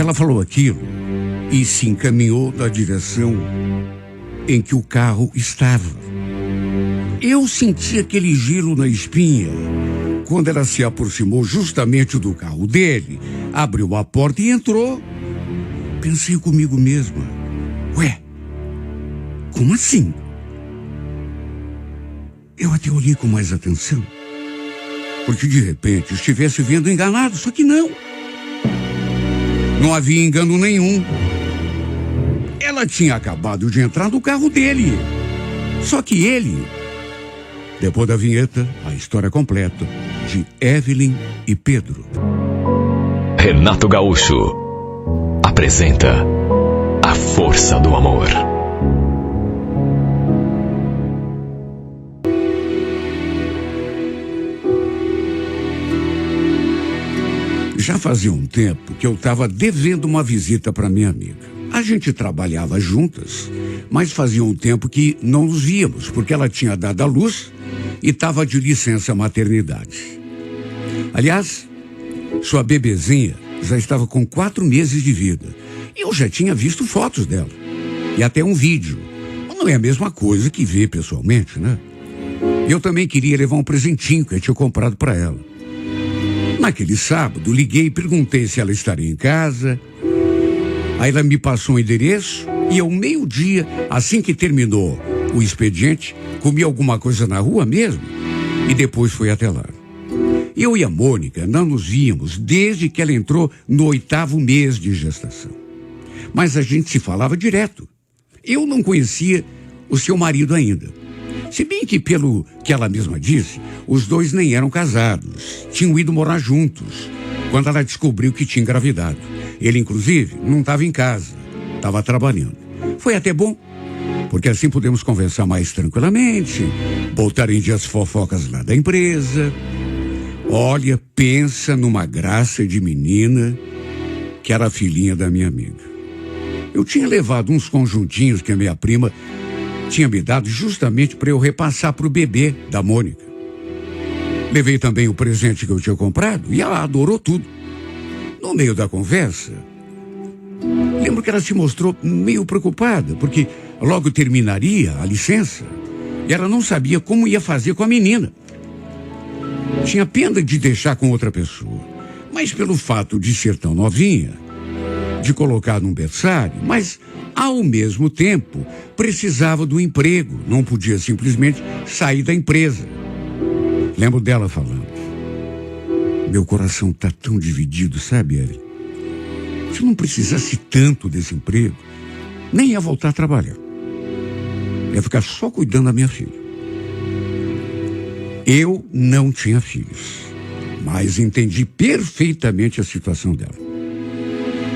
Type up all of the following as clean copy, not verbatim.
Ela falou aquilo e se encaminhou na direção em que o carro estava. Eu senti aquele gelo na espinha quando ela se aproximou justamente do carro dele, abriu a porta e entrou. Pensei comigo mesma, ué, como assim? Eu até olhei com mais atenção, porque de repente estivesse vendo enganado, só que não. Não havia engano nenhum. Ela tinha acabado de entrar no carro dele. Só que ele, depois da vinheta, a história completa de Evelyn e Pedro. Renato Gaúcho apresenta A Força do Amor. Já fazia um tempo que eu estava devendo uma visita para minha amiga. A gente trabalhava juntas, mas fazia um tempo que não nos víamos, porque ela tinha dado à luz e estava de licença maternidade. Aliás, sua bebezinha já estava com 4 meses de vida. E eu já tinha visto fotos dela. E até um vídeo. Mas não é a mesma coisa que ver pessoalmente, né? Eu também queria levar um presentinho que eu tinha comprado para ela. Naquele sábado, liguei e perguntei se ela estaria em casa. Aí ela me passou o endereço e ao meio-dia, assim que terminou o expediente, comi alguma coisa na rua mesmo e depois fui até lá. Eu e a Mônica não nos víamos desde que ela entrou no 8º mês de gestação. Mas a gente se falava direto. Eu não conhecia o seu marido ainda. Se bem que, pelo que ela mesma disse, os dois nem eram casados. Tinham ido morar juntos quando ela descobriu que tinha engravidado. Ele, inclusive, não estava em casa. Estava trabalhando. Foi até bom, porque assim podemos conversar mais tranquilamente, botar em dia as fofocas lá da empresa. Olha, pensa numa graça de menina que era a filhinha da minha amiga. Eu tinha levado uns conjuntinhos que a minha prima tinha me dado justamente para eu repassar para o bebê da Mônica. Levei também o presente que eu tinha comprado e ela adorou tudo. No meio da conversa, lembro que ela se mostrou meio preocupada, porque logo terminaria a licença e ela não sabia como ia fazer com a menina. Tinha pena de deixar com outra pessoa, mas pelo fato de ser tão novinha, de colocar num berçário, mas ao mesmo tempo precisava do emprego, não podia simplesmente sair da empresa. Lembro dela falando: meu coração tá tão dividido, sabe, Evelyn? Se eu não precisasse tanto desse emprego, nem ia voltar a trabalhar. Ia ficar só cuidando da minha filha. Eu não tinha filhos, mas entendi perfeitamente a situação dela.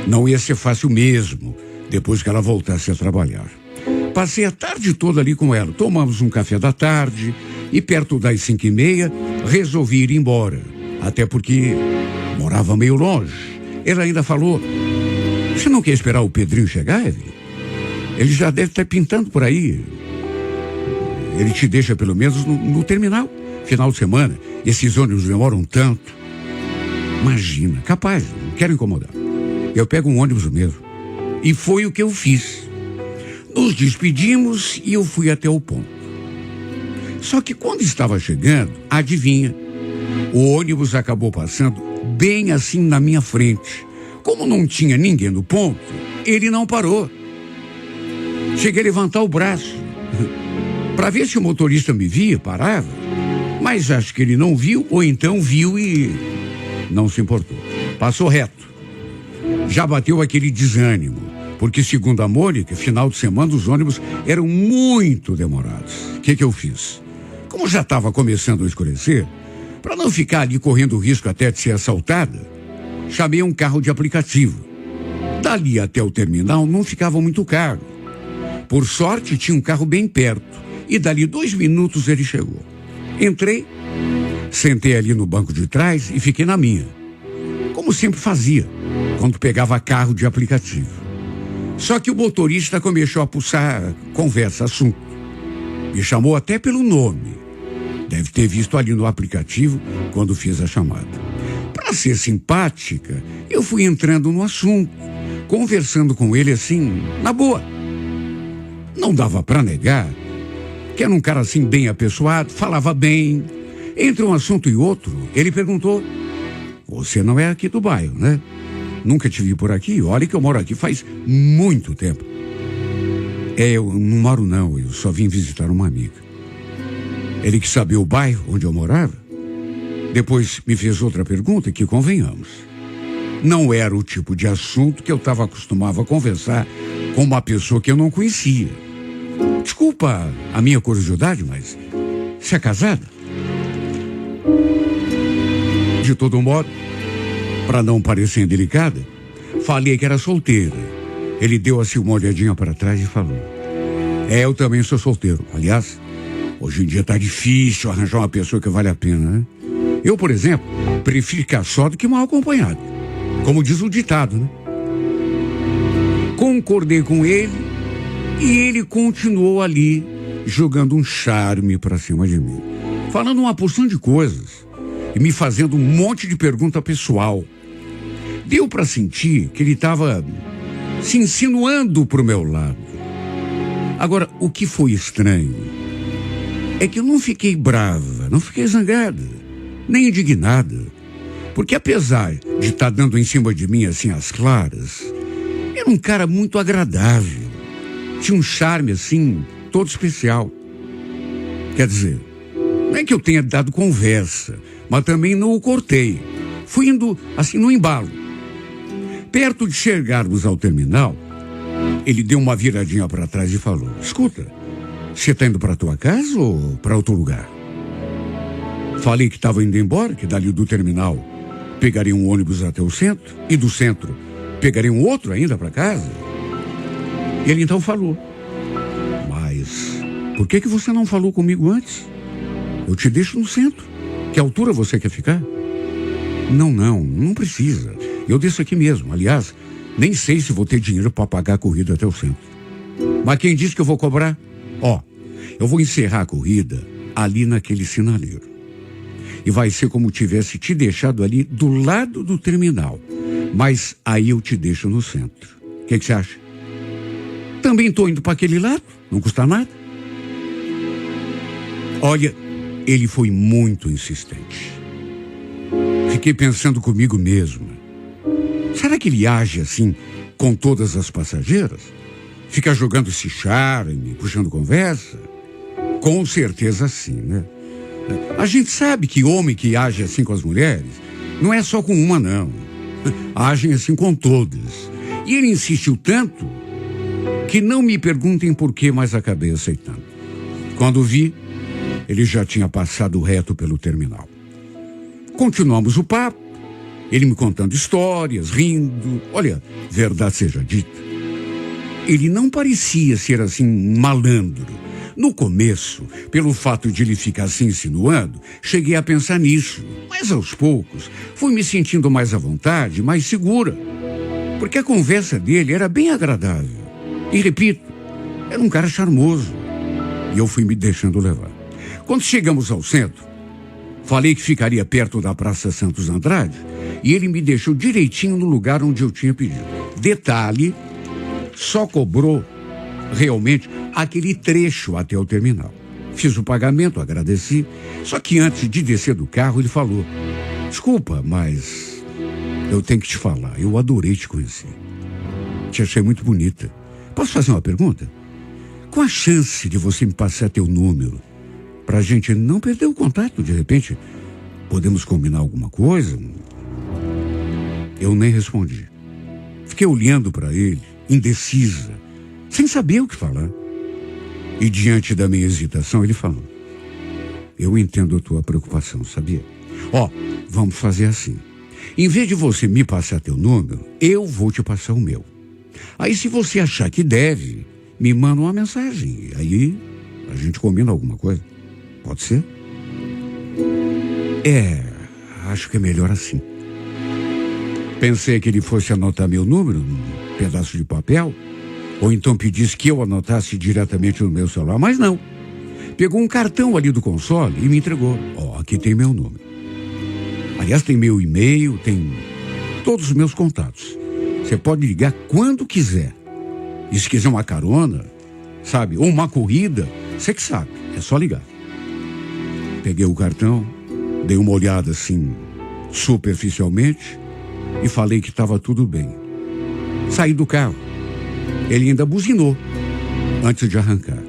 Não ia ser fácil mesmo, depois que ela voltasse a trabalhar. Passei a tarde toda ali com ela. Tomamos um café da tarde e perto das 5h30 resolvi ir embora. Até porque morava meio longe. Ela ainda falou: você não quer esperar o Pedrinho chegar, Evelyn? Ele já deve estar pintando por aí. Ele te deixa pelo menos no terminal. Final de semana, esses ônibus demoram tanto. Imagina, capaz, não quero incomodar. Eu pego um ônibus mesmo. E foi o que eu fiz. Nos despedimos e eu fui até o ponto. Só que quando estava chegando, adivinha, o ônibus acabou passando bem assim na minha frente. Como não tinha ninguém no ponto, ele não parou. Cheguei a levantar o braço para ver se o motorista me via, parava. Mas acho que ele não viu, ou então viu e não se importou. Passou reto. Já bateu aquele desânimo, porque segundo a Mônica, final de semana os ônibus eram muito demorados. O que eu fiz? Como já estava começando a escurecer, para não ficar ali correndo risco até de ser assaltada, chamei um carro de aplicativo. Dali até o terminal não ficava muito caro. Por sorte, tinha um carro bem perto, e dali 2 minutos ele chegou. Entrei, sentei ali no banco de trás e fiquei na minha, como sempre fazia, quando pegava carro de aplicativo. Só que o motorista começou a puxar conversa, assunto. Me chamou até pelo nome. Deve ter visto ali no aplicativo quando fiz a chamada. Para ser simpática, eu fui entrando no assunto. conversando com ele assim, na boa. Não dava para negar que era um cara assim bem apessoado, falava bem. Entre um assunto e outro, ele perguntou: você não é aqui do bairro, né? Nunca te vi por aqui, olha que eu moro aqui faz muito tempo. Eu não moro não, eu só vim visitar uma amiga. Ele quis saber o bairro onde eu morava. Depois me fez outra pergunta que, convenhamos, não era o tipo de assunto que eu estava acostumado a conversar com uma pessoa que eu não conhecia. Desculpa a minha curiosidade, mas você é casada? De todo modo, para não parecer indelicada, falei que era solteira. Ele deu assim uma olhadinha para trás e falou: eu também sou solteiro. Aliás, hoje em dia tá difícil arranjar uma pessoa que vale a pena, né? Eu, por exemplo, prefiro ficar só do que mal acompanhado. Como diz o ditado, né? Concordei com ele e ele continuou ali, jogando um charme para cima de mim, falando uma porção de coisas e me fazendo um monte de pergunta pessoal. Deu para sentir que ele estava se insinuando pro meu lado. Agora, o que foi estranho é que eu não fiquei brava, não fiquei zangada, nem indignada, porque apesar de estar dando em cima de mim assim às claras, era um cara muito agradável, tinha um charme assim, todo especial. Quer dizer, não é que eu tenha dado conversa, mas também não o cortei, fui indo assim no embalo. Perto de chegarmos ao terminal, ele deu uma viradinha para trás e falou: escuta, você está indo para tua casa ou para outro lugar? Falei que estava indo embora, que dali do terminal pegaria um ônibus até o centro, e do centro pegaria um outro ainda para casa. E ele então falou: mas por que você não falou comigo antes? Eu te deixo no centro. Que altura você quer ficar? Não precisa. Eu desço aqui mesmo. Aliás, nem sei se vou ter dinheiro para pagar a corrida até o centro. Mas quem disse que eu vou cobrar? Eu vou encerrar a corrida ali naquele sinaleiro. E vai ser como tivesse te deixado ali do lado do terminal. Mas aí eu te deixo no centro. O que você acha? Também estou indo para aquele lado, não custa nada. Olha, ele foi muito insistente. Fiquei pensando comigo mesmo. Será que ele age assim com todas as passageiras? Fica jogando esse charme, puxando conversa? Com certeza sim, né? A gente sabe que homem que age assim com as mulheres não é só com uma, não. Agem assim com todas. E ele insistiu tanto que não me perguntem por que, mas acabei aceitando. Quando vi, ele já tinha passado reto pelo terminal. Continuamos o papo, ele me contando histórias, rindo. Olha, verdade seja dita, ele não parecia ser assim um malandro. No começo, pelo fato de ele ficar se insinuando, cheguei a pensar nisso. Mas aos poucos, fui me sentindo mais à vontade, mais segura. Porque a conversa dele era bem agradável. E repito, era um cara charmoso. E eu fui me deixando levar. Quando chegamos ao centro, falei que ficaria perto da Praça Santos Andrade e ele me deixou direitinho no lugar onde eu tinha pedido. Detalhe, só cobrou realmente aquele trecho até o terminal. Fiz o pagamento, agradeci, só que antes de descer do carro ele falou: desculpa, mas eu tenho que te falar, eu adorei te conhecer. Te achei muito bonita. Posso fazer uma pergunta? Qual a chance de você me passar teu número? Pra gente não perder o contato, de repente, podemos combinar alguma coisa? Eu nem respondi. Fiquei olhando para ele, indecisa, sem saber o que falar. E diante da minha hesitação, ele falou: eu entendo a tua preocupação, sabia? Vamos fazer assim. Em vez de você me passar teu número, eu vou te passar o meu. Aí, se você achar que deve, me manda uma mensagem. Aí, a gente combina alguma coisa. Pode ser? Acho que é melhor assim. Pensei que ele fosse anotar meu número num pedaço de papel, ou então pedisse que eu anotasse diretamente no meu celular, mas não. Pegou um cartão ali do console e me entregou. Aqui tem meu número. Aliás, tem meu e-mail, tem todos os meus contatos. Você pode ligar quando quiser. E se quiser uma carona, sabe, ou uma corrida, você que sabe, é só ligar. Peguei o cartão, dei uma olhada assim, superficialmente, e falei que estava tudo bem. Saí do carro. Ele ainda buzinou antes de arrancar.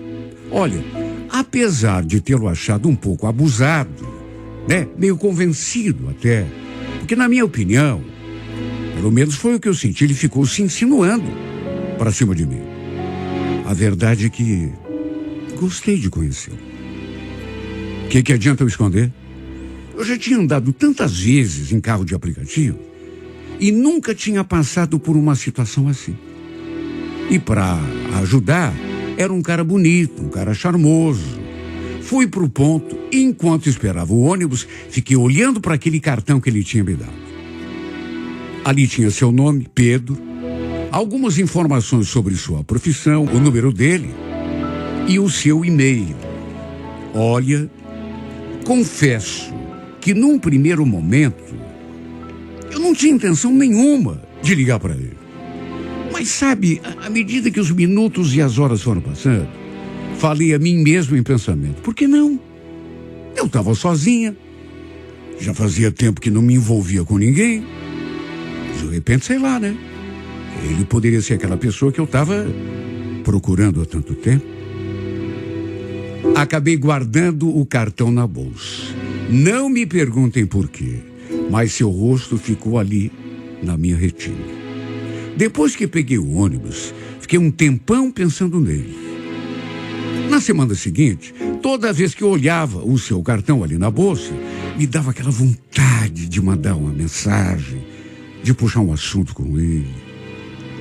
Olha, apesar de tê-lo achado um pouco abusado, né, meio convencido até, porque na minha opinião, pelo menos foi o que eu senti, ele ficou se insinuando para cima de mim. A verdade é que gostei de conhecê-lo. O que adianta eu esconder? Eu já tinha andado tantas vezes em carro de aplicativo e nunca tinha passado por uma situação assim. E para ajudar, era um cara bonito, um cara charmoso. Fui pro ponto e enquanto esperava o ônibus, fiquei olhando para aquele cartão que ele tinha me dado. Ali tinha seu nome, Pedro, algumas informações sobre sua profissão, o número dele e o seu e-mail. Olha, confesso que num primeiro momento eu não tinha intenção nenhuma de ligar para ele. Mas sabe, à medida que os minutos e as horas foram passando, falei a mim mesmo em pensamento, por que não? Eu estava sozinha, já fazia tempo que não me envolvia com ninguém. De repente, sei lá, né? Ele poderia ser aquela pessoa que eu estava procurando há tanto tempo. Acabei guardando o cartão na bolsa. Não me perguntem por quê, mas seu rosto ficou ali na minha retina. Depois que peguei o ônibus, fiquei um tempão pensando nele. Na semana seguinte, toda vez que eu olhava o seu cartão ali na bolsa, me dava aquela vontade de mandar uma mensagem, de puxar um assunto com ele.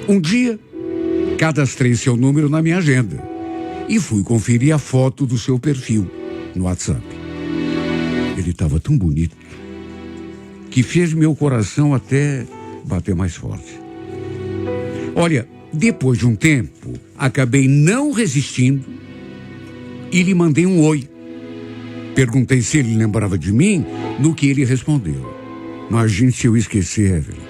Um dia, cadastrei seu número na minha agenda e fui conferir a foto do seu perfil no WhatsApp. Ele estava tão bonito que fez meu coração até bater mais forte. Olha, depois de um tempo, acabei não resistindo e lhe mandei um oi. Perguntei se ele lembrava de mim, no que ele respondeu. Imagine se eu esqueci, Evelyn.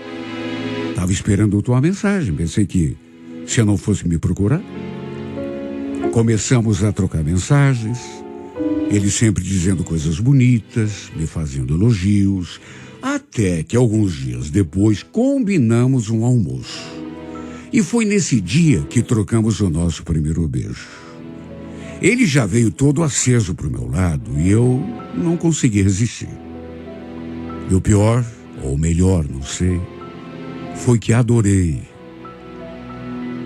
Estava esperando tua mensagem, pensei que se eu não fosse me procurar. Começamos a trocar mensagens, ele sempre dizendo coisas bonitas, me fazendo elogios, até que alguns dias depois combinamos um almoço. E foi nesse dia que trocamos o nosso primeiro beijo. Ele já veio todo aceso para o meu lado e eu não consegui resistir. E o pior, ou melhor, não sei, foi que adorei.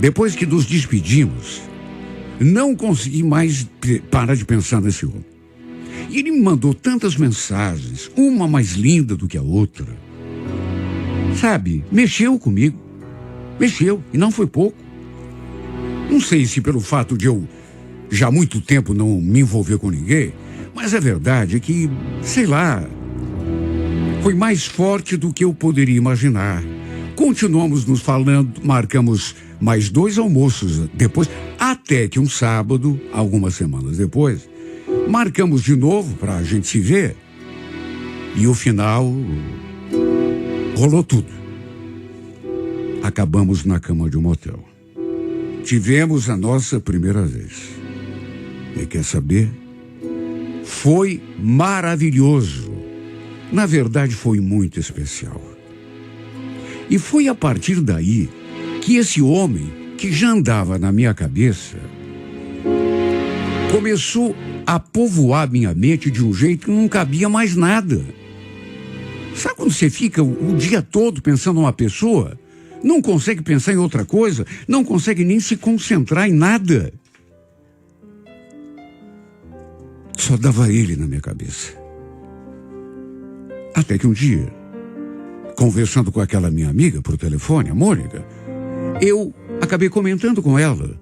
Depois que nos despedimos, não consegui mais parar de pensar nesse homem. E ele me mandou tantas mensagens, uma mais linda do que a outra. Sabe, mexeu comigo. Mexeu, e não foi pouco. Não sei se pelo fato de eu já há muito tempo não me envolver com ninguém, mas a verdade é que, sei lá, foi mais forte do que eu poderia imaginar. Continuamos nos falando, marcamos mais 2 almoços depois, até que um sábado, algumas semanas depois, marcamos de novo para a gente se ver. E o final, rolou tudo. Acabamos na cama de um motel. Tivemos a nossa primeira vez. E quer saber? Foi maravilhoso. Na verdade, foi muito especial. E foi a partir daí que esse homem, que já andava na minha cabeça, começou a povoar minha mente de um jeito que não cabia mais nada. Sabe quando você fica o dia todo pensando numa pessoa? Não consegue pensar em outra coisa, não consegue nem se concentrar em nada. Só dava ele na minha cabeça. Até que um dia, conversando com aquela minha amiga por telefone, a Mônica, eu acabei comentando com ela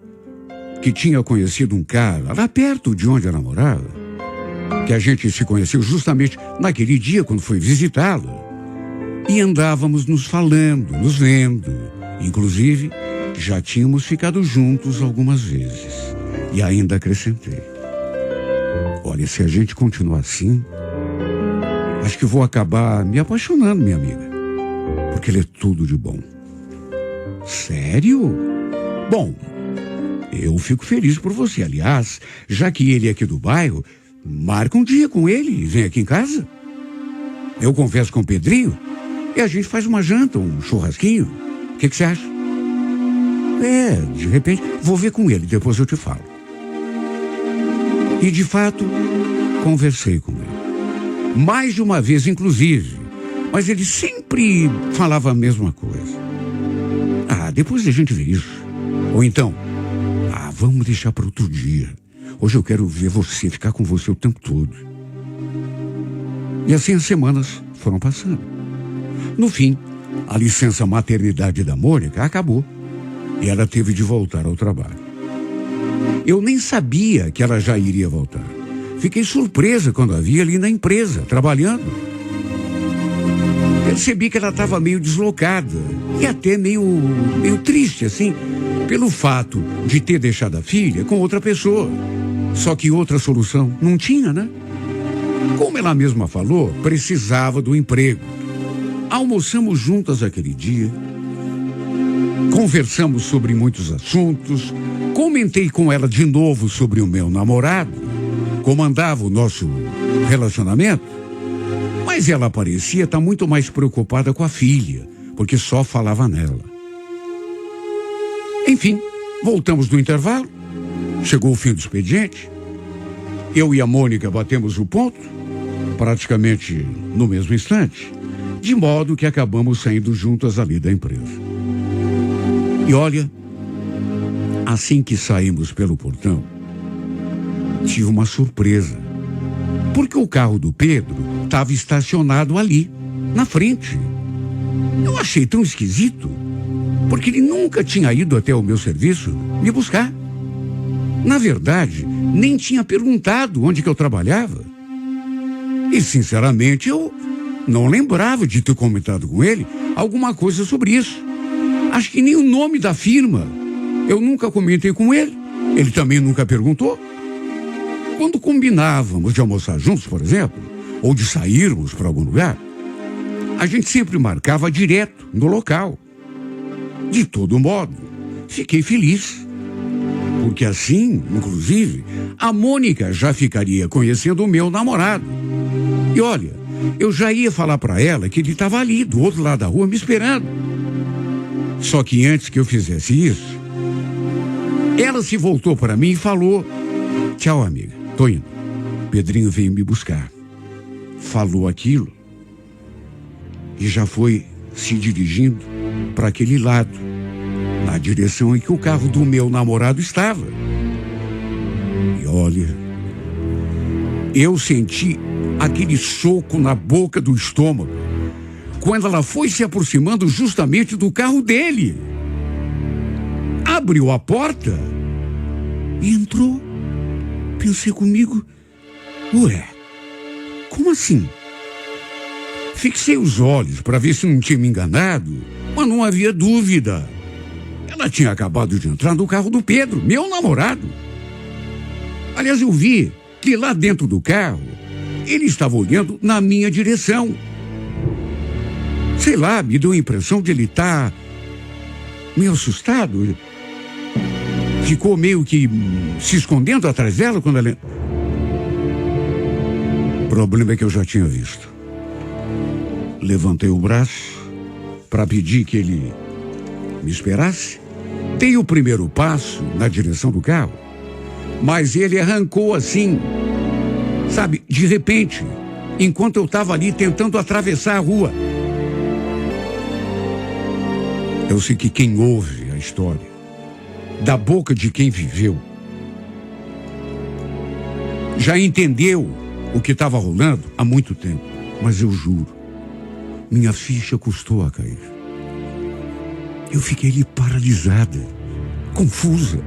que tinha conhecido um cara lá perto de onde ela morava, que a gente se conheceu justamente naquele dia quando foi visitá-la. E andávamos nos falando, nos vendo. Inclusive, já tínhamos ficado juntos algumas vezes. E ainda acrescentei. Olha, se a gente continuar assim, acho que vou acabar me apaixonando, minha amiga. Porque ele é tudo de bom. Sério? Bom, eu fico feliz por você. Aliás, já que ele é aqui do bairro, marca um dia com ele e vem aqui em casa. Eu converso com o Pedrinho e a gente faz uma janta, um churrasquinho. O que você acha? De repente, vou ver com ele, depois eu te falo. E de fato, conversei com ele. Mais de uma vez, inclusive. Mas ele sempre falava a mesma coisa. Depois a gente vê isso. Ou então, vamos deixar para outro dia. Hoje eu quero ver você, ficar com você o tempo todo. E assim as semanas foram passando. No fim, a licença maternidade da Mônica acabou. E ela teve de voltar ao trabalho. Eu nem sabia que ela já iria voltar. Fiquei surpresa quando a vi ali na empresa, trabalhando. Percebi que ela estava meio deslocada e até meio triste, assim, pelo fato de ter deixado a filha com outra pessoa. Só que outra solução não tinha, né? Como ela mesma falou, precisava do emprego. Almoçamos juntas aquele dia. Conversamos sobre muitos assuntos. Comentei com ela de novo sobre o meu namorado, como andava o nosso relacionamento. Mas ela parecia estar muito mais preocupada com a filha, porque só falava nela. Enfim, voltamos do intervalo. Chegou o fim do expediente. Eu e a Mônica batemos o ponto, praticamente no mesmo instante, de modo que acabamos saindo juntas ali da empresa. E olha, assim que saímos pelo portão, tive uma surpresa. Porque o carro do Pedro estava estacionado ali, na frente. Eu achei tão esquisito, porque ele nunca tinha ido até o meu serviço me buscar. Na verdade, nem tinha perguntado onde que eu trabalhava. E, sinceramente, eu não lembrava de ter comentado com ele alguma coisa sobre isso. Acho que nem o nome da firma eu nunca comentei com ele. Ele também nunca perguntou. Quando combinávamos de almoçar juntos, por exemplo, ou de sairmos para algum lugar, a gente sempre marcava direto no local. De todo modo, fiquei feliz. Porque assim, inclusive, a Mônica já ficaria conhecendo o meu namorado. E olha, eu já ia falar para ela que ele estava ali, do outro lado da rua, me esperando. Só que antes que eu fizesse isso, ela se voltou para mim e falou: "Tchau, amiga, tô indo. Pedrinho veio me buscar." Falou aquilo e já foi se dirigindo para aquele lado, na direção em que o carro do meu namorado estava. E olha, eu senti aquele soco na boca do estômago quando ela foi se aproximando justamente do carro dele. Abriu a porta e entrou. Pensei comigo: ué, como assim? Fixei os olhos para ver se não tinha me enganado, mas não havia dúvida. Ela tinha acabado de entrar no carro do Pedro, meu namorado. Aliás, eu vi que lá dentro do carro, ele estava olhando na minha direção. Sei lá, me deu a impressão de ele estar meio assustado. Ficou meio que se escondendo atrás dela quando ela... O problema é que eu já tinha visto. Levantei o braço para pedir que ele me esperasse. Dei o primeiro passo na direção do carro, mas ele arrancou assim, sabe, de repente, enquanto eu estava ali tentando atravessar a rua. Eu sei que quem ouve a história, da boca de quem viveu, já entendeu o que estava rolando há muito tempo. Mas eu juro, minha ficha custou a cair. Eu fiquei ali paralisada, confusa.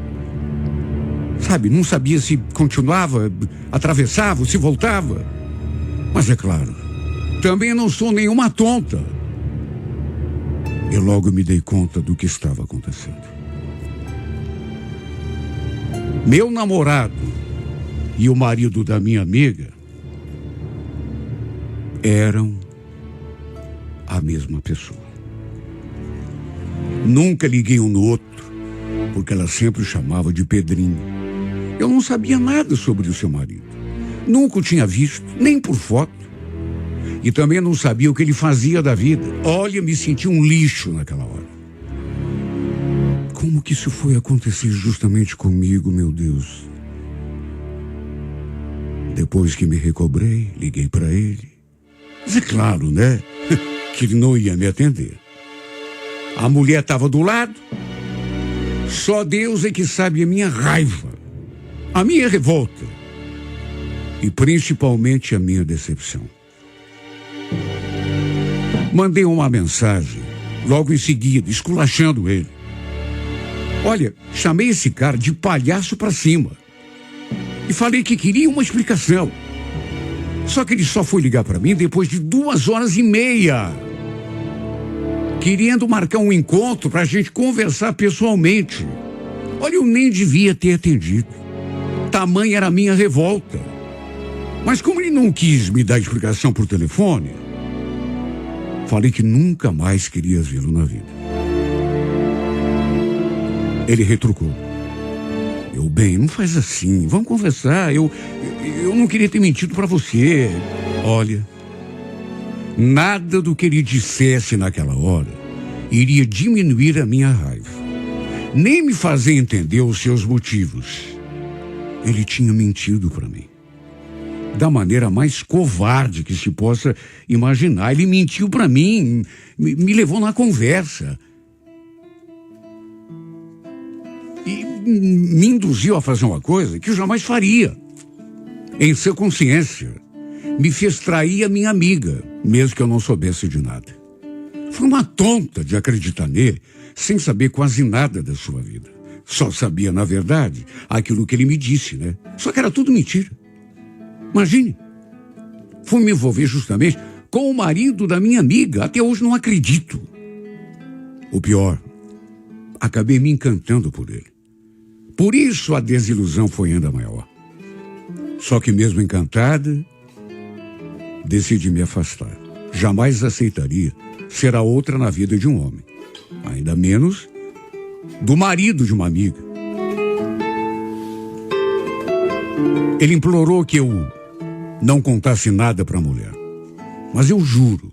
Sabe, não sabia se continuava, atravessava, se voltava. Mas é claro, também não sou nenhuma tonta. E logo me dei conta do que estava acontecendo. Meu namorado e o marido da minha amiga eram a mesma pessoa. Nunca liguei um no outro, porque ela sempre o chamava de Pedrinho. Eu não sabia nada sobre o seu marido. Nunca o tinha visto, nem por foto. E também não sabia o que ele fazia da vida. Olha, me senti um lixo naquela hora. Como que isso foi acontecer justamente comigo, meu Deus? Depois que me recobrei, liguei para ele. Mas é claro, né? Que ele não ia me atender. A mulher estava do lado. Só Deus é que sabe a minha raiva, a minha revolta e principalmente a minha decepção. Mandei uma mensagem logo em seguida, esculachando ele. Olha, chamei esse cara de palhaço pra cima e falei que queria uma explicação. Só que ele só foi ligar para mim depois de 2h30, querendo marcar um encontro para a gente conversar pessoalmente. Olha, eu nem devia ter atendido. Tamanha era a minha revolta. Mas como ele não quis me dar explicação por telefone, falei que nunca mais queria vê-lo na vida. Ele retrucou. Bem, não faz assim, vamos conversar, eu não queria ter mentido para você. Olha, nada do que ele dissesse naquela hora iria diminuir a minha raiva, nem me fazer entender os seus motivos. Ele tinha mentido para mim, da maneira mais covarde que se possa imaginar. Ele mentiu para mim, me levou na conversa. E me induziu a fazer uma coisa que eu jamais faria. Em sua consciência, me fez trair a minha amiga, mesmo que eu não soubesse de nada. Fui uma tonta de acreditar nele, sem saber quase nada da sua vida. Só sabia, na verdade, aquilo que ele me disse, né? Só que era tudo mentira. Imagine, fui me envolver justamente com o marido da minha amiga. Até hoje não acredito. O pior, acabei me encantando por ele. Por isso a desilusão foi ainda maior. Só que mesmo encantada, decidi me afastar. Jamais aceitaria ser a outra na vida de um homem. Ainda menos do marido de uma amiga. Ele implorou que eu não contasse nada para a mulher. Mas eu juro,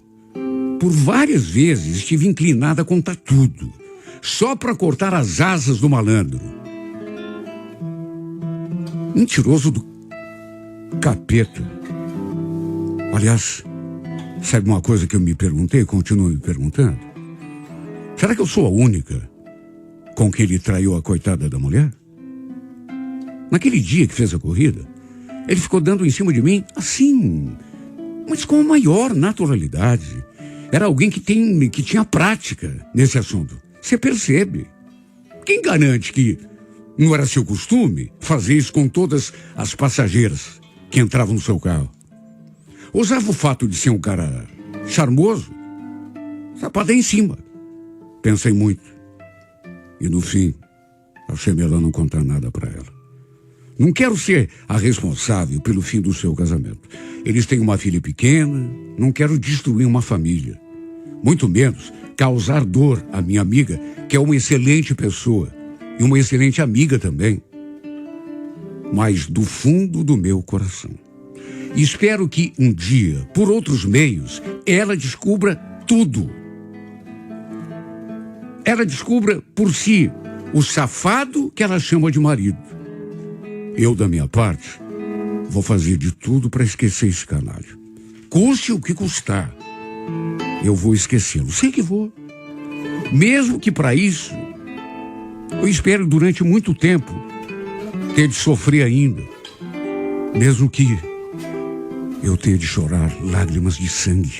por várias vezes estive inclinada a contar tudo, só para cortar as asas do malandro. Mentiroso do capeta. Aliás, sabe uma coisa que eu me perguntei e continuo me perguntando? Será que eu sou a única com que ele traiu a coitada da mulher? Naquele dia que fez a corrida, ele ficou dando em cima de mim assim, mas com a maior naturalidade. Era alguém que tinha prática nesse assunto. Você percebe? Quem garante que não era seu costume fazer isso com todas as passageiras que entravam no seu carro? Usava o fato de ser um cara charmoso só para dar em cima. Pensei muito. E no fim, achei melhor não contar nada para ela. Não quero ser a responsável pelo fim do seu casamento. Eles têm uma filha pequena, não quero destruir uma família. Muito menos causar dor à minha amiga, que é uma excelente pessoa e uma excelente amiga também. Mas do fundo do meu coração, espero que um dia, por outros meios, ela descubra tudo. Ela descubra por si o safado que ela chama de marido. Eu, da minha parte, vou fazer de tudo para esquecer esse canalha. Custe o que custar, eu vou esquecê-lo. Sei que vou. Mesmo que para isso, eu espero durante muito tempo ter de sofrer ainda. Mesmo que eu tenha de chorar lágrimas de sangue.